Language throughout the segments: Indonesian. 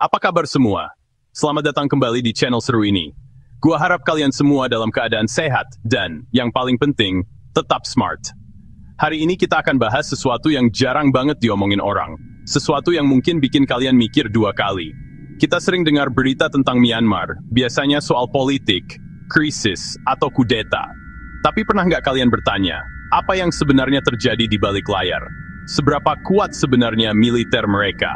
Apa kabar semua? Selamat datang kembali di channel seru ini. Gua harap kalian semua dalam keadaan sehat dan, yang paling penting, tetap smart. Hari ini kita akan bahas sesuatu yang jarang banget diomongin orang. Sesuatu yang mungkin bikin kalian mikir dua kali. Kita sering dengar berita tentang Myanmar, biasanya soal politik, krisis, atau kudeta. Tapi pernah nggak kalian bertanya, apa yang sebenarnya terjadi di balik layar? Seberapa kuat sebenarnya militer mereka?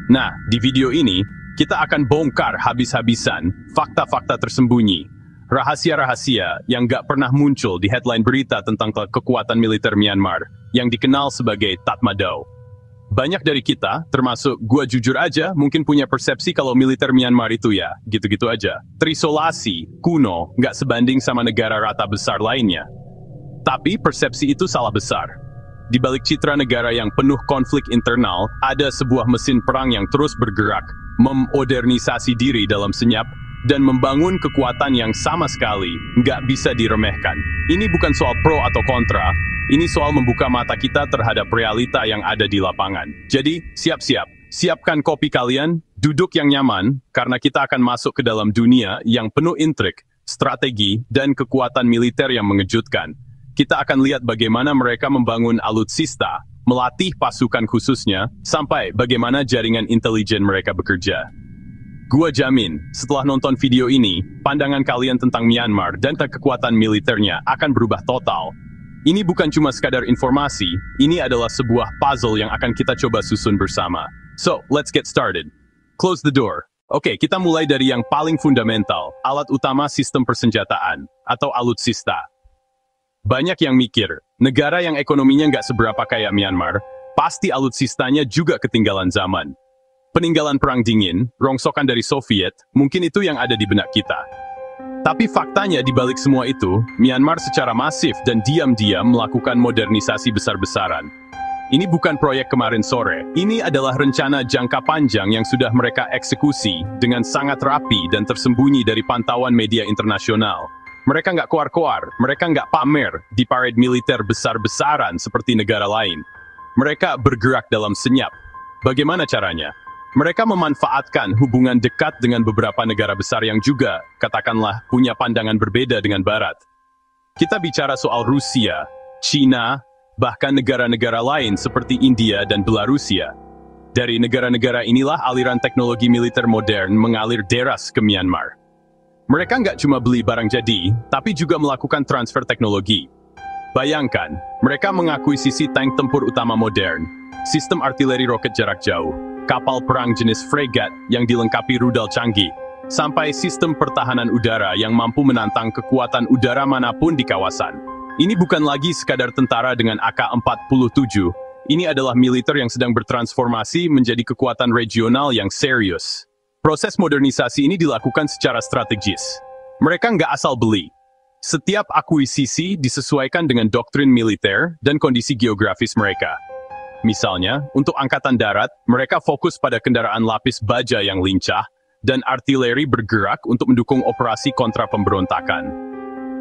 Nah, di video ini, kita akan bongkar habis-habisan fakta-fakta tersembunyi, rahasia-rahasia yang nggak pernah muncul di headline berita tentang kekuatan militer Myanmar yang dikenal sebagai Tatmadaw. Banyak dari kita, termasuk gua jujur aja, mungkin punya persepsi kalau militer Myanmar itu ya, gitu-gitu aja. Terisolasi, kuno, nggak sebanding sama negara rata besar lainnya. Tapi persepsi itu salah besar. Di balik citra negara yang penuh konflik internal, ada sebuah mesin perang yang terus bergerak, memodernisasi diri dalam senyap, dan membangun kekuatan yang sama sekali nggak bisa diremehkan. Ini bukan soal pro atau kontra, ini soal membuka mata kita terhadap realita yang ada di lapangan. Jadi, siap-siap. Siapkan kopi kalian, duduk yang nyaman, karena kita akan masuk ke dalam dunia yang penuh intrik, strategi, dan kekuatan militer yang mengejutkan. Kita akan lihat bagaimana mereka membangun alutsista, melatih pasukan khususnya, sampai bagaimana jaringan intelijen mereka bekerja. Gua jamin, setelah nonton video ini, pandangan kalian tentang Myanmar dan kekuatan militernya akan berubah total. Ini bukan cuma sekadar informasi, ini adalah sebuah puzzle yang akan kita coba susun bersama. So, let's get started. Close the door. Oke, kita mulai dari yang paling fundamental, alat utama sistem persenjataan, atau alutsista. Banyak yang mikir, negara yang ekonominya nggak seberapa kayak Myanmar, pasti alutsistanya juga ketinggalan zaman. Peninggalan Perang Dingin, rongsokan dari Soviet, mungkin itu yang ada di benak kita. Tapi faktanya di balik semua itu, Myanmar secara masif dan diam-diam melakukan modernisasi besar-besaran. Ini bukan proyek kemarin sore, ini adalah rencana jangka panjang yang sudah mereka eksekusi dengan sangat rapi dan tersembunyi dari pantauan media internasional. Mereka nggak koar-koar, mereka nggak pamer di parade militer besar-besaran seperti negara lain. Mereka bergerak dalam senyap. Bagaimana caranya? Mereka memanfaatkan hubungan dekat dengan beberapa negara besar yang juga, katakanlah, punya pandangan berbeda dengan Barat. Kita bicara soal Rusia, China, bahkan negara-negara lain seperti India dan Belarusia. Dari negara-negara inilah aliran teknologi militer modern mengalir deras ke Myanmar. Mereka nggak cuma beli barang jadi, tapi juga melakukan transfer teknologi. Bayangkan, mereka mengakuisisi tank tempur utama modern, sistem artileri roket jarak jauh, kapal perang jenis fregat yang dilengkapi rudal canggih, sampai sistem pertahanan udara yang mampu menantang kekuatan udara manapun di kawasan. Ini bukan lagi sekadar tentara dengan AK-47, ini adalah militer yang sedang bertransformasi menjadi kekuatan regional yang serius. Proses modernisasi ini dilakukan secara strategis. Mereka nggak asal beli. Setiap akuisisi disesuaikan dengan doktrin militer dan kondisi geografis mereka. Misalnya, untuk Angkatan Darat, mereka fokus pada kendaraan lapis baja yang lincah, dan artileri bergerak untuk mendukung operasi kontra pemberontakan.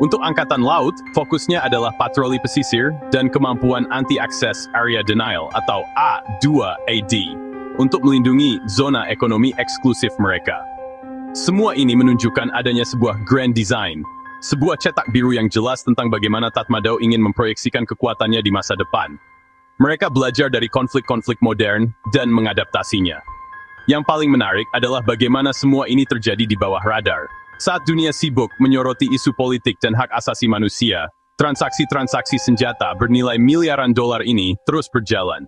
Untuk Angkatan Laut, fokusnya adalah patroli pesisir dan kemampuan anti-access area denial atau A2AD. Untuk melindungi zona ekonomi eksklusif mereka. Semua ini menunjukkan adanya sebuah grand design, sebuah cetak biru yang jelas tentang bagaimana Tatmadaw ingin memproyeksikan kekuatannya di masa depan. Mereka belajar dari konflik-konflik modern dan mengadaptasinya. Yang paling menarik adalah bagaimana semua ini terjadi di bawah radar. Saat dunia sibuk menyoroti isu politik dan hak asasi manusia, transaksi-transaksi senjata bernilai miliaran dolar ini terus berjalan.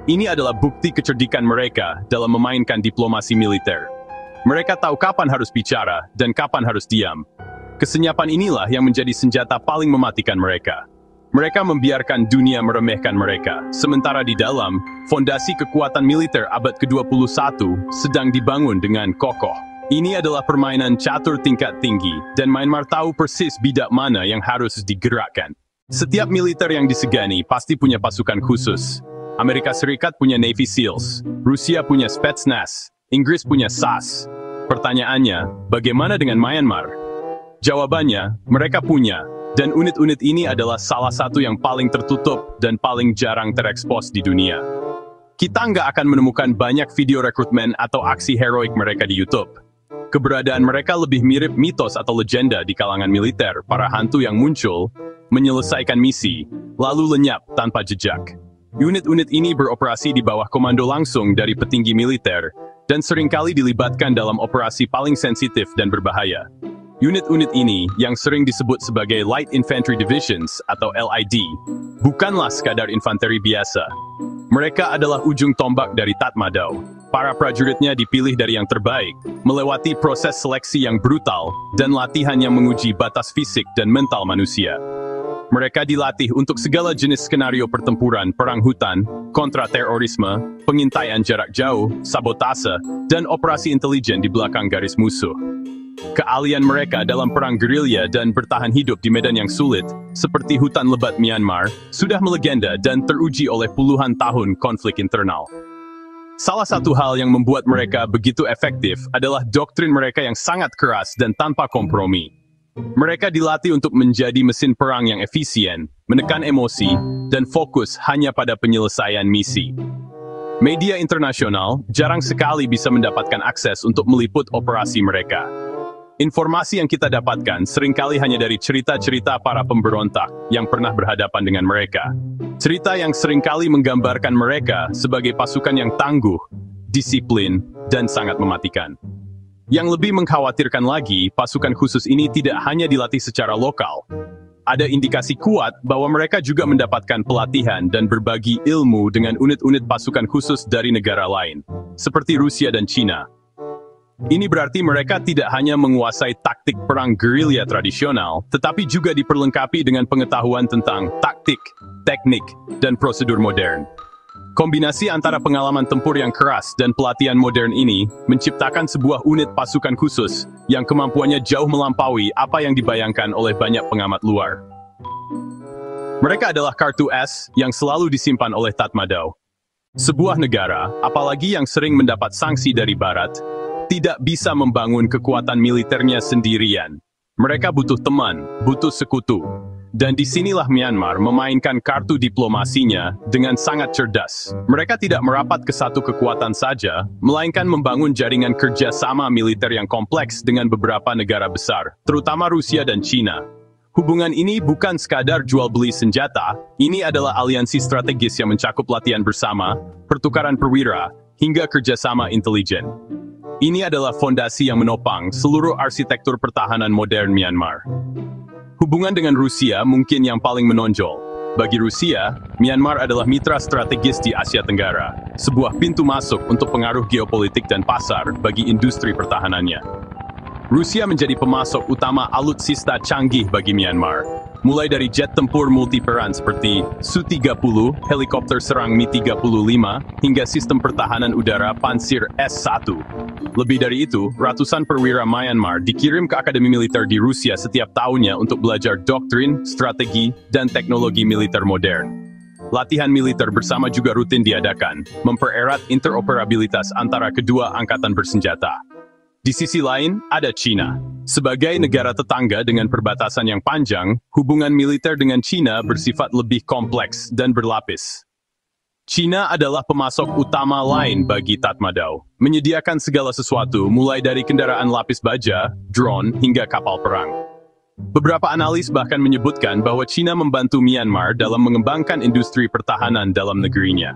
Ini adalah bukti kecerdikan mereka dalam memainkan diplomasi militer. Mereka tahu kapan harus bicara dan kapan harus diam. Kesenyapan inilah yang menjadi senjata paling mematikan mereka. Mereka membiarkan dunia meremehkan mereka, sementara di dalam, fondasi kekuatan militer abad ke-21 sedang dibangun dengan kokoh. Ini adalah permainan catur tingkat tinggi, dan Myanmar tahu persis bidak mana yang harus digerakkan. Setiap militer yang disegani pasti punya pasukan khusus. Amerika Serikat punya Navy SEALs, Rusia punya Spetsnaz, Inggris punya SAS. Pertanyaannya, bagaimana dengan Myanmar? Jawabannya, mereka punya, dan unit-unit ini adalah salah satu yang paling tertutup dan paling jarang terekspos di dunia. kita nggak akan menemukan banyak video rekrutmen atau aksi heroik mereka di YouTube. Keberadaan mereka lebih mirip mitos atau legenda di kalangan militer, para hantu yang muncul, menyelesaikan misi, lalu lenyap tanpa jejak. Unit-unit ini beroperasi di bawah komando langsung dari petinggi militer, dan seringkali dilibatkan dalam operasi paling sensitif dan berbahaya. Unit-unit ini, yang sering disebut sebagai Light Infantry Divisions atau LID, bukanlah sekadar infanteri biasa. Mereka adalah ujung tombak dari Tatmadaw. Para prajuritnya dipilih dari yang terbaik, melewati proses seleksi yang brutal, dan latihan yang menguji batas fisik dan mental manusia. Mereka dilatih untuk segala jenis skenario pertempuran, perang hutan, kontraterorisme, pengintaian jarak jauh, sabotase, dan operasi intelijen di belakang garis musuh. Keahlian mereka dalam perang gerilya dan bertahan hidup di medan yang sulit, seperti hutan lebat Myanmar, sudah melegenda dan teruji oleh puluhan tahun konflik internal. Salah satu hal yang membuat mereka begitu efektif adalah doktrin mereka yang sangat keras dan tanpa kompromi. Mereka dilatih untuk menjadi mesin perang yang efisien, menekan emosi, dan fokus hanya pada penyelesaian misi. Media internasional jarang sekali bisa mendapatkan akses untuk meliput operasi mereka. Informasi yang kita dapatkan seringkali hanya dari cerita-cerita para pemberontak yang pernah berhadapan dengan mereka. Cerita yang seringkali menggambarkan mereka sebagai pasukan yang tangguh, disiplin, dan sangat mematikan. Yang lebih mengkhawatirkan lagi, pasukan khusus ini tidak hanya dilatih secara lokal. Ada indikasi kuat bahwa mereka juga mendapatkan pelatihan dan berbagi ilmu dengan unit-unit pasukan khusus dari negara lain, seperti Rusia dan China. Ini berarti mereka tidak hanya menguasai taktik perang gerilya tradisional, tetapi juga diperlengkapi dengan pengetahuan tentang taktik, teknik, dan prosedur modern. Kombinasi antara pengalaman tempur yang keras dan pelatihan modern ini menciptakan sebuah unit pasukan khusus yang kemampuannya jauh melampaui apa yang dibayangkan oleh banyak pengamat luar. Mereka adalah kartu S yang selalu disimpan oleh Tatmadaw. Sebuah negara, apalagi yang sering mendapat sanksi dari Barat, tidak bisa membangun kekuatan militernya sendirian. Mereka butuh teman, butuh sekutu. Dan disinilah Myanmar memainkan kartu diplomasinya dengan sangat cerdas. Mereka tidak merapat ke satu kekuatan saja, melainkan membangun jaringan kerjasama militer yang kompleks dengan beberapa negara besar, terutama Rusia dan China. Hubungan ini bukan sekadar jual-beli senjata, ini adalah aliansi strategis yang mencakup latihan bersama, pertukaran perwira, hingga kerjasama intelijen. Ini adalah fondasi yang menopang seluruh arsitektur pertahanan modern Myanmar. Hubungan dengan Rusia mungkin yang paling menonjol. Bagi Rusia, Myanmar adalah mitra strategis di Asia Tenggara, sebuah pintu masuk untuk pengaruh geopolitik dan pasar bagi industri pertahanannya. Rusia menjadi pemasok utama alutsista canggih bagi Myanmar, mulai dari jet tempur multiperan seperti Su-30, helikopter serang Mi-35, hingga sistem pertahanan udara Pansir S-1. Lebih dari itu, ratusan perwira Myanmar dikirim ke akademi militer di Rusia setiap tahunnya untuk belajar doktrin, strategi, dan teknologi militer modern. Latihan militer bersama juga rutin diadakan, mempererat interoperabilitas antara kedua angkatan bersenjata. Di sisi lain, ada China. Sebagai negara tetangga dengan perbatasan yang panjang, hubungan militer dengan China bersifat lebih kompleks dan berlapis. China adalah pemasok utama lain bagi Tatmadaw, menyediakan segala sesuatu mulai dari kendaraan lapis baja, drone, hingga kapal perang. Beberapa analis bahkan menyebutkan bahwa China membantu Myanmar dalam mengembangkan industri pertahanan dalam negerinya.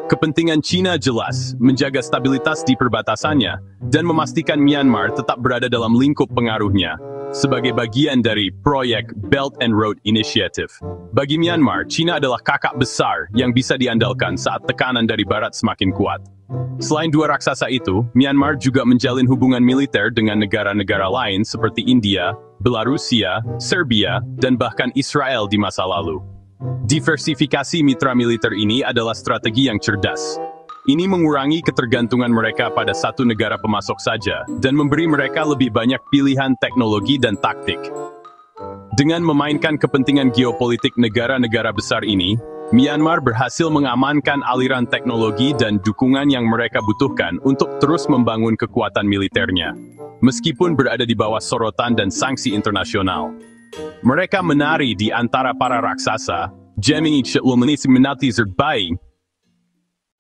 Kepentingan China jelas, menjaga stabilitas di perbatasannya, dan memastikan Myanmar tetap berada dalam lingkup pengaruhnya, sebagai bagian dari proyek Belt and Road Initiative. Bagi Myanmar, China adalah kakak besar yang bisa diandalkan saat tekanan dari Barat semakin kuat. Selain dua raksasa itu, Myanmar juga menjalin hubungan militer dengan negara-negara lain seperti India, Belarusia, Serbia, dan bahkan Israel di masa lalu. Diversifikasi mitra militer ini adalah strategi yang cerdas. Ini mengurangi ketergantungan mereka pada satu negara pemasok saja, dan memberi mereka lebih banyak pilihan teknologi dan taktik. Dengan memainkan kepentingan geopolitik negara-negara besar ini, Myanmar berhasil mengamankan aliran teknologi dan dukungan yang mereka butuhkan untuk terus membangun kekuatan militernya, meskipun berada di bawah sorotan dan sanksi internasional. Mereka menari di antara para raksasa, Gemini Chitwilmanisi Minati Zerbai.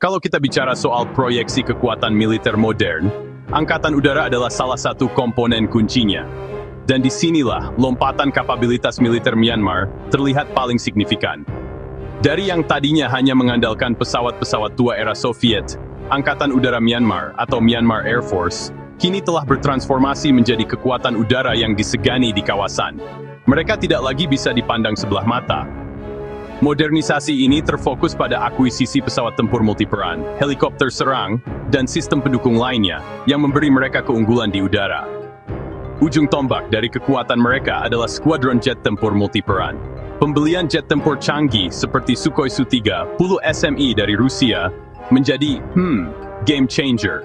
Kalau kita bicara soal proyeksi kekuatan militer modern, Angkatan Udara adalah salah satu komponen kuncinya. Dan disinilah lompatan kapabilitas militer Myanmar terlihat paling signifikan. Dari yang tadinya hanya mengandalkan pesawat-pesawat tua era Soviet, Angkatan Udara Myanmar atau Myanmar Air Force kini telah bertransformasi menjadi kekuatan udara yang disegani di kawasan. Mereka tidak lagi bisa dipandang sebelah mata. Modernisasi ini terfokus pada akuisisi pesawat tempur multiperan, helikopter serang, dan sistem pendukung lainnya yang memberi mereka keunggulan di udara. Ujung tombak dari kekuatan mereka adalah skuadron jet tempur multiperan. Pembelian jet tempur canggih seperti Sukhoi Su-30 SMI dari Rusia menjadi, game changer.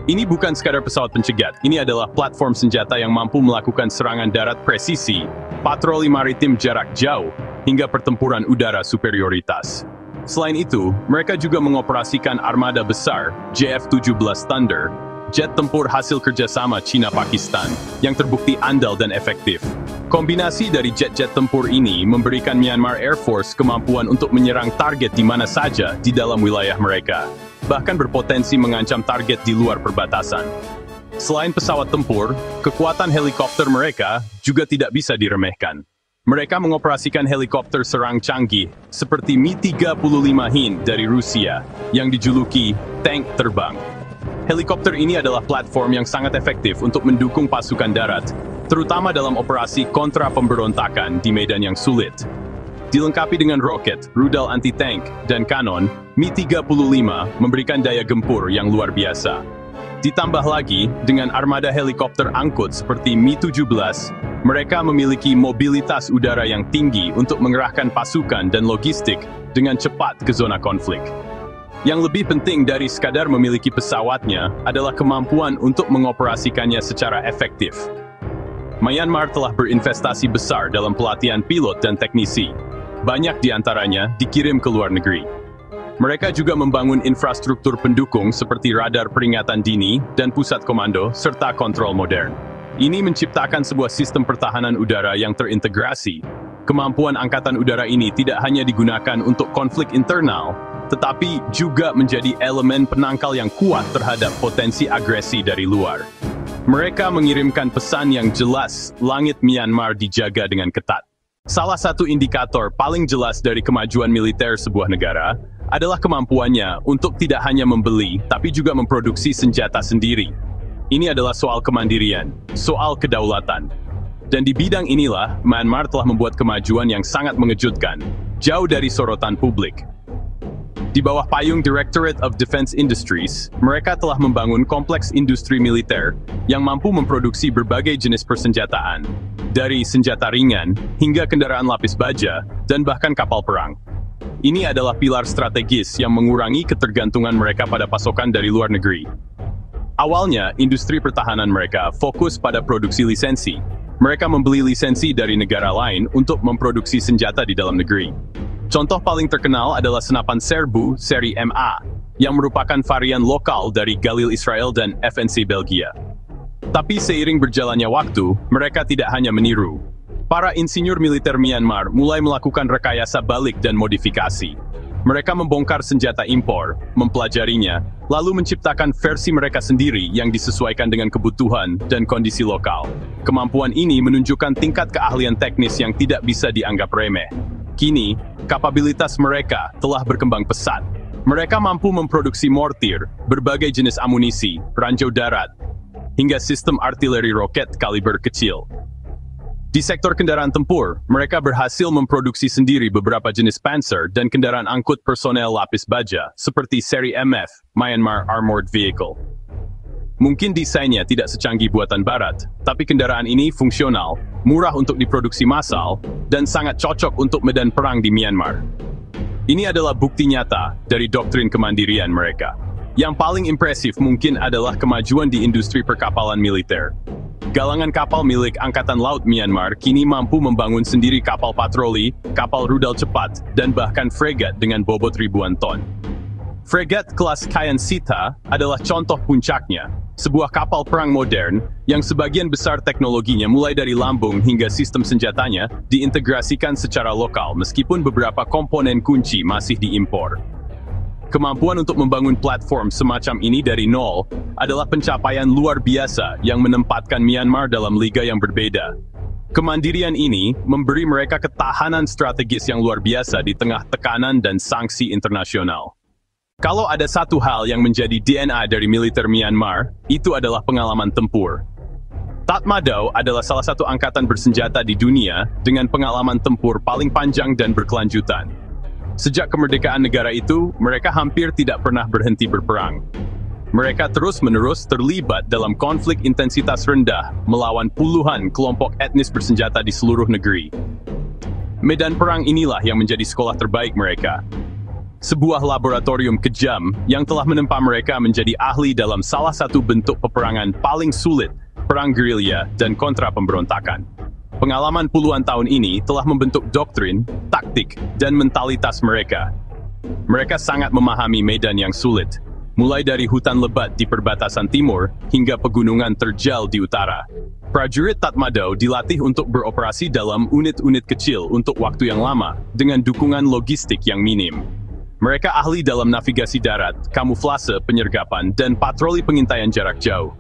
Ini bukan sekadar pesawat pencegat, ini adalah platform senjata yang mampu melakukan serangan darat presisi, patroli maritim jarak jauh, hingga pertempuran udara superioritas. Selain itu, mereka juga mengoperasikan armada besar, JF-17 Thunder, jet tempur hasil kerjasama China-Pakistan, yang terbukti andal dan efektif. Kombinasi dari jet-jet tempur ini memberikan Myanmar Air Force kemampuan untuk menyerang target di mana saja di dalam wilayah mereka, bahkan berpotensi mengancam target di luar perbatasan. Selain pesawat tempur, kekuatan helikopter mereka juga tidak bisa diremehkan. Mereka mengoperasikan helikopter serang canggih seperti Mi-35 Hind dari Rusia yang dijuluki tank terbang. Helikopter ini adalah platform yang sangat efektif untuk mendukung pasukan darat, terutama dalam operasi kontra pemberontakan di medan yang sulit. Dilengkapi dengan roket, rudal anti-tank, dan kanon, Mi-35 memberikan daya gempur yang luar biasa. Ditambah lagi, dengan armada helikopter angkut seperti Mi-17, mereka memiliki mobilitas udara yang tinggi untuk mengerahkan pasukan dan logistik dengan cepat ke zona konflik. Yang lebih penting dari sekadar memiliki pesawatnya adalah kemampuan untuk mengoperasikannya secara efektif. Myanmar telah berinvestasi besar dalam pelatihan pilot dan teknisi. Banyak di antaranya dikirim ke luar negeri. Mereka juga membangun infrastruktur pendukung seperti radar peringatan dini dan pusat komando serta kontrol modern. Ini menciptakan sebuah sistem pertahanan udara yang terintegrasi. Kemampuan Angkatan Udara ini tidak hanya digunakan untuk konflik internal, tetapi juga menjadi elemen penangkal yang kuat terhadap potensi agresi dari luar. Mereka mengirimkan pesan yang jelas, langit Myanmar dijaga dengan ketat. Salah satu indikator paling jelas dari kemajuan militer sebuah negara adalah kemampuannya untuk tidak hanya membeli, tapi juga memproduksi senjata sendiri. Ini adalah soal kemandirian, soal kedaulatan. Dan di bidang inilah, Myanmar telah membuat kemajuan yang sangat mengejutkan, jauh dari sorotan publik. Di bawah payung Directorate of Defense Industries, mereka telah membangun kompleks industri militer yang mampu memproduksi berbagai jenis persenjataan, dari senjata ringan hingga kendaraan lapis baja dan bahkan kapal perang. Ini adalah pilar strategis yang mengurangi ketergantungan mereka pada pasokan dari luar negeri. Awalnya, industri pertahanan mereka fokus pada produksi lisensi. Mereka membeli lisensi dari negara lain untuk memproduksi senjata di dalam negeri. Contoh paling terkenal adalah senapan serbu seri MA, yang merupakan varian lokal dari Galil Israel dan FNC Belgia. Tapi seiring berjalannya waktu, mereka tidak hanya meniru. Para insinyur militer Myanmar mulai melakukan rekayasa balik dan modifikasi. Mereka membongkar senjata impor, mempelajarinya, lalu menciptakan versi mereka sendiri yang disesuaikan dengan kebutuhan dan kondisi lokal. Kemampuan ini menunjukkan tingkat keahlian teknis yang tidak bisa dianggap remeh. Kini, kapabilitas mereka telah berkembang pesat. Mereka mampu memproduksi mortir, berbagai jenis amunisi, ranjau darat, hingga sistem artileri roket kaliber kecil. Di sektor kendaraan tempur, mereka berhasil memproduksi sendiri beberapa jenis Panzer dan kendaraan angkut personel lapis baja, seperti seri MF, Myanmar Armored Vehicle. Mungkin desainnya tidak secanggih buatan barat, tapi kendaraan ini fungsional, murah untuk diproduksi massal, dan sangat cocok untuk medan perang di Myanmar. Ini adalah bukti nyata dari doktrin kemandirian mereka. Yang paling impresif mungkin adalah kemajuan di industri perkapalan militer. Galangan kapal milik Angkatan Laut Myanmar kini mampu membangun sendiri kapal patroli, kapal rudal cepat, dan bahkan fregat dengan bobot ribuan ton. Fregat kelas Kayan Sita adalah contoh puncaknya, sebuah kapal perang modern yang sebagian besar teknologinya mulai dari lambung hingga sistem senjatanya diintegrasikan secara lokal meskipun beberapa komponen kunci masih diimpor. Kemampuan untuk membangun platform semacam ini dari nol adalah pencapaian luar biasa yang menempatkan Myanmar dalam liga yang berbeda. Kemandirian ini memberi mereka ketahanan strategis yang luar biasa di tengah tekanan dan sanksi internasional. Kalau ada satu hal yang menjadi DNA dari militer Myanmar, itu adalah pengalaman tempur. Tatmadaw adalah salah satu angkatan bersenjata di dunia dengan pengalaman tempur paling panjang dan berkelanjutan. Sejak kemerdekaan negara itu, mereka hampir tidak pernah berhenti berperang. Mereka terus-menerus terlibat dalam konflik intensitas rendah melawan puluhan kelompok etnis bersenjata di seluruh negeri. Medan perang inilah yang menjadi sekolah terbaik mereka. Sebuah laboratorium kejam yang telah menempa mereka menjadi ahli dalam salah satu bentuk peperangan paling sulit, perang gerilya dan kontra pemberontakan. Pengalaman puluhan tahun ini telah membentuk doktrin, taktik, dan mentalitas mereka. Mereka sangat memahami medan yang sulit, mulai dari hutan lebat di perbatasan timur hingga pegunungan terjal di utara. Prajurit Tatmadaw dilatih untuk beroperasi dalam unit-unit kecil untuk waktu yang lama, dengan dukungan logistik yang minim. Mereka ahli dalam navigasi darat, kamuflase penyergapan, dan patroli pengintaian jarak jauh.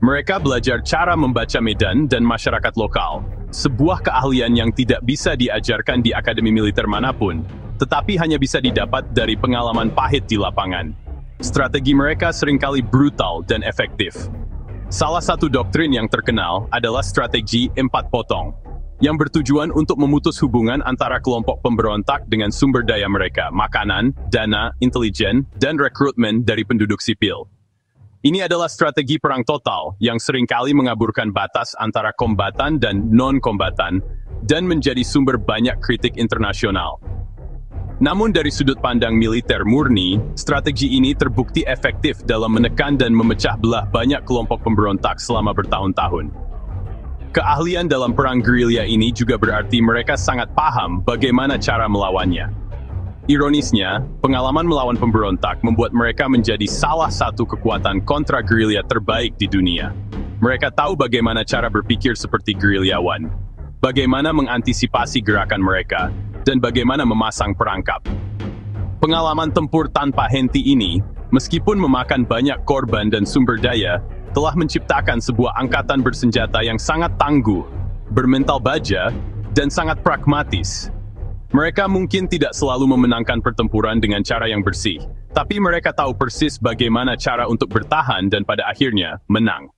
Mereka belajar cara membaca medan dan masyarakat lokal, sebuah keahlian yang tidak bisa diajarkan di akademi militer manapun, tetapi hanya bisa didapat dari pengalaman pahit di lapangan. Strategi mereka seringkali brutal dan efektif. Salah satu doktrin yang terkenal adalah strategi 4 potong, yang bertujuan untuk memutus hubungan antara kelompok pemberontak dengan sumber daya mereka, makanan, dana, intelijen, dan rekrutmen dari penduduk sipil. Ini adalah strategi perang total yang seringkali mengaburkan batas antara kombatan dan non-kombatan dan menjadi sumber banyak kritik internasional. Namun dari sudut pandang militer murni, strategi ini terbukti efektif dalam menekan dan memecah belah banyak kelompok pemberontak selama bertahun-tahun. Keahlian dalam perang gerilya ini juga berarti mereka sangat paham bagaimana cara melawannya. Ironisnya, pengalaman melawan pemberontak membuat mereka menjadi salah satu kekuatan kontra-gerilya terbaik di dunia. Mereka tahu bagaimana cara berpikir seperti gerilyawan, bagaimana mengantisipasi gerakan mereka, dan bagaimana memasang perangkap. Pengalaman tempur tanpa henti ini, meskipun memakan banyak korban dan sumber daya, telah menciptakan sebuah angkatan bersenjata yang sangat tangguh, bermental baja, dan sangat pragmatis. Mereka mungkin tidak selalu memenangkan pertempuran dengan cara yang bersih, tapi mereka tahu persis bagaimana cara untuk bertahan dan pada akhirnya menang.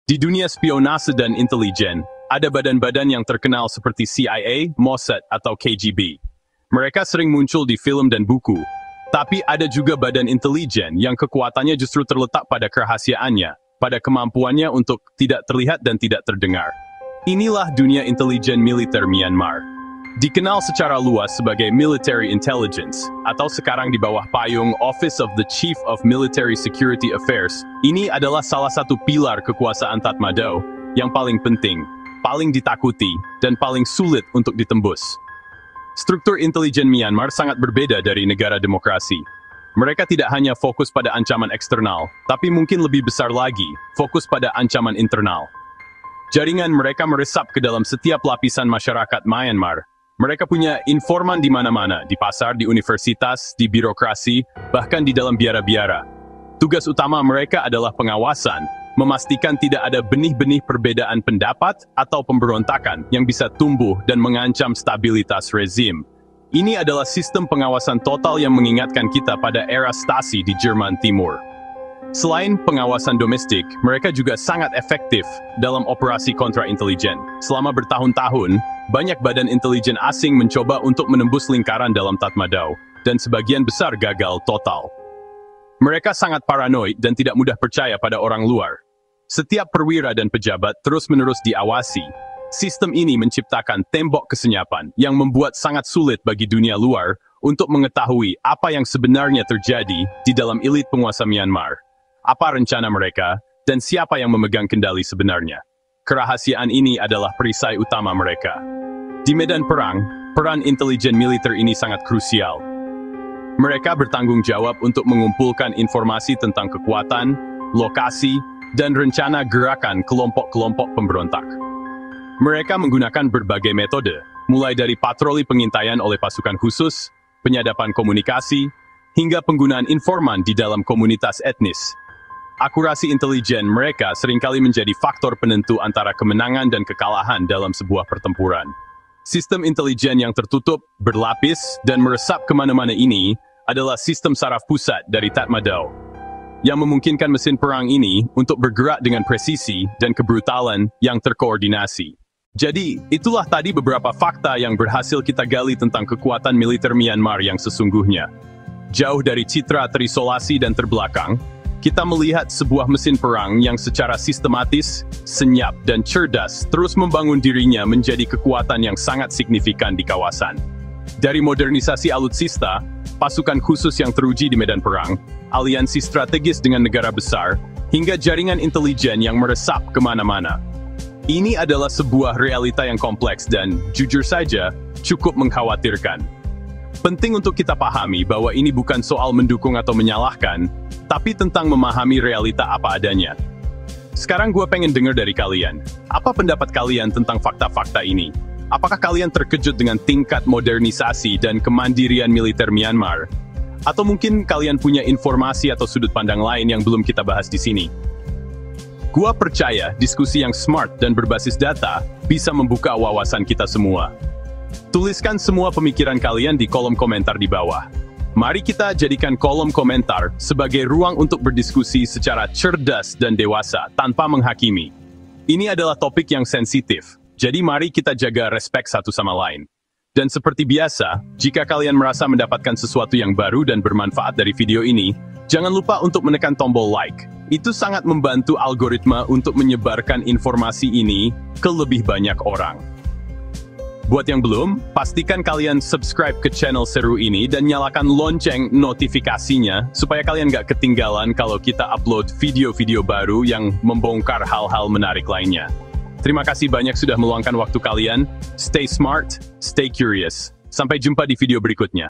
Di dunia spionase dan intelijen, ada badan-badan yang terkenal seperti CIA, Mossad, atau KGB. Mereka sering muncul di film dan buku, tapi ada juga badan intelijen yang kekuatannya justru terletak pada kerahasiaannya, pada kemampuannya untuk tidak terlihat dan tidak terdengar. Inilah dunia intelijen militer Myanmar. Dikenal secara luas sebagai Military Intelligence, atau sekarang di bawah payung Office of the Chief of Military Security Affairs, ini adalah salah satu pilar kekuasaan Tatmadaw yang paling penting, paling ditakuti, dan paling sulit untuk ditembus. Struktur intelijen Myanmar sangat berbeda dari negara demokrasi. Mereka tidak hanya fokus pada ancaman eksternal, tapi mungkin lebih besar lagi, fokus pada ancaman internal. Jaringan mereka meresap ke dalam setiap lapisan masyarakat Myanmar. Mereka punya informan di mana-mana, di pasar, di universitas, di birokrasi, bahkan di dalam biara-biara. Tugas utama mereka adalah pengawasan, memastikan tidak ada benih-benih perbedaan pendapat atau pemberontakan yang bisa tumbuh dan mengancam stabilitas rezim. Ini adalah sistem pengawasan total yang mengingatkan kita pada era Stasi di Jerman Timur. Selain pengawasan domestik, mereka juga sangat efektif dalam operasi kontra-intelijen. Selama bertahun-tahun, banyak badan intelijen asing mencoba untuk menembus lingkaran dalam Tatmadaw, dan sebagian besar gagal total. Mereka sangat paranoid dan tidak mudah percaya pada orang luar. Setiap perwira dan pejabat terus-menerus diawasi. Sistem ini menciptakan tembok kesenyapan yang membuat sangat sulit bagi dunia luar untuk mengetahui apa yang sebenarnya terjadi di dalam elit penguasa Myanmar. Apa rencana mereka, dan siapa yang memegang kendali sebenarnya. Kerahasiaan ini adalah perisai utama mereka. Di medan perang, peran intelijen militer ini sangat krusial. Mereka bertanggung jawab untuk mengumpulkan informasi tentang kekuatan, lokasi, dan rencana gerakan kelompok-kelompok pemberontak. Mereka menggunakan berbagai metode, mulai dari patroli pengintaian oleh pasukan khusus, penyadapan komunikasi, hingga penggunaan informan di dalam komunitas etnis. Akurasi intelijen mereka seringkali menjadi faktor penentu antara kemenangan dan kekalahan dalam sebuah pertempuran. Sistem intelijen yang tertutup, berlapis, dan meresap kemana-mana ini adalah sistem saraf pusat dari Tatmadaw, yang memungkinkan mesin perang ini untuk bergerak dengan presisi dan kebrutalan yang terkoordinasi. Jadi, itulah tadi beberapa fakta yang berhasil kita gali tentang kekuatan militer Myanmar yang sesungguhnya. Jauh dari citra terisolasi dan terbelakang, kita melihat sebuah mesin perang yang secara sistematis, senyap, dan cerdas terus membangun dirinya menjadi kekuatan yang sangat signifikan di kawasan. Dari modernisasi alutsista, pasukan khusus yang teruji di medan perang, aliansi strategis dengan negara besar, hingga jaringan intelijen yang meresap kemana-mana. Ini adalah sebuah realita yang kompleks dan, jujur saja, cukup mengkhawatirkan. Penting untuk kita pahami bahwa ini bukan soal mendukung atau menyalahkan, tapi tentang memahami realita apa adanya. Sekarang gue pengen dengar dari kalian. Apa pendapat kalian tentang fakta-fakta ini? Apakah kalian terkejut dengan tingkat modernisasi dan kemandirian militer Myanmar? Atau mungkin kalian punya informasi atau sudut pandang lain yang belum kita bahas di sini? Gua percaya diskusi yang smart dan berbasis data bisa membuka wawasan kita semua. Tuliskan semua pemikiran kalian di kolom komentar di bawah. Mari kita jadikan kolom komentar sebagai ruang untuk berdiskusi secara cerdas dan dewasa tanpa menghakimi. Ini adalah topik yang sensitif, jadi mari kita jaga respek satu sama lain. Dan seperti biasa, jika kalian merasa mendapatkan sesuatu yang baru dan bermanfaat dari video ini, jangan lupa untuk menekan tombol like. Itu sangat membantu algoritma untuk menyebarkan informasi ini ke lebih banyak orang. Buat yang belum, pastikan kalian subscribe ke channel seru ini dan nyalakan lonceng notifikasinya supaya kalian gak ketinggalan kalau kita upload video-video baru yang membongkar hal-hal menarik lainnya. Terima kasih banyak sudah meluangkan waktu kalian. Stay smart, stay curious. Sampai jumpa di video berikutnya.